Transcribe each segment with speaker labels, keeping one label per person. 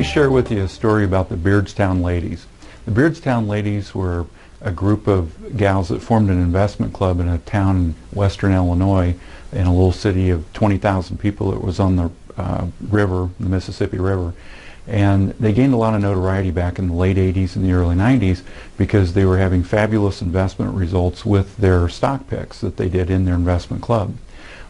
Speaker 1: me share with you a story about the Beardstown Ladies. The Beardstown Ladies were a group of gals that formed an investment club in a town in western Illinois, in a little city of 20,000 people that was on the river, the Mississippi River. And they gained a lot of notoriety back in the late 80s and the early 90s because they were having fabulous investment results with their stock picks that they did in their investment club.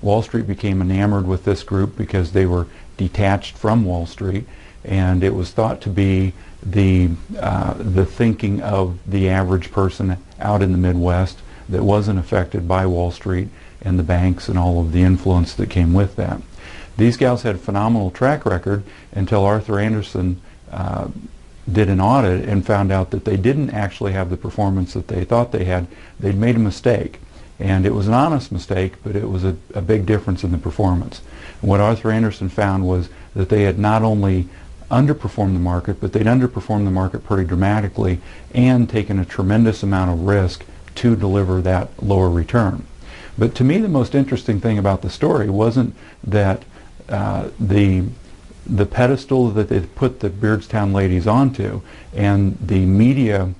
Speaker 1: Wall Street became enamored with this group because they were detached from Wall Street, and it was thought to be the thinking of the average person out in the Midwest that wasn't affected by Wall Street and the banks and all of the influence that came with that. These gals had a phenomenal track record until Arthur Andersen did an audit and found out that they didn't actually have the performance that they thought they had. They'd made a mistake, and it was an honest mistake, but it was a big difference in the performance. And what Arthur Andersen found was that they had not only underperformed the market, but they'd underperformed the market pretty dramatically and taken a tremendous amount of risk to deliver that lower return. But to me, the most interesting thing about the story wasn't that the pedestal that they put the Beardstown Ladies onto and the media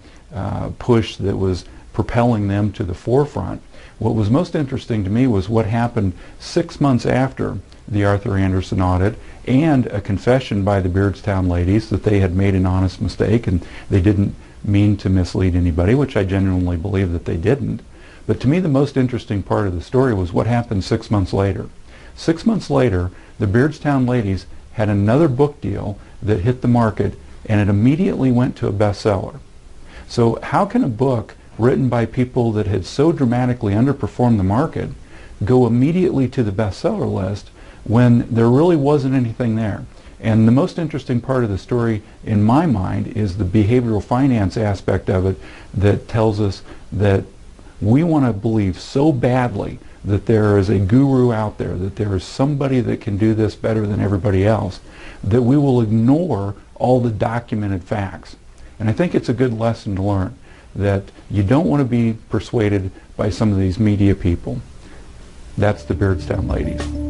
Speaker 1: push that was propelling them to the forefront. What was most interesting to me was what happened 6 months after the Arthur Andersen audit and a confession by the Beardstown Ladies that they had made an honest mistake and they didn't mean to mislead anybody, which I genuinely believe that they didn't. But to me, the most interesting part of the story was what happened 6 months later. 6 months later, the Beardstown Ladies had another book deal that hit the market, and it immediately went to a bestseller. So how can a book written by people that had so dramatically underperformed the market go immediately to the bestseller list when there really wasn't anything there? And the most interesting part of the story, in my mind, is the behavioral finance aspect of it that tells us that we want to believe so badly that there is a guru out there, that there is somebody that can do this better than everybody else, that we will ignore all the documented facts. And I think it's a good lesson to learn that you don't want to be persuaded by some of these media people. That's the Beardstown Ladies.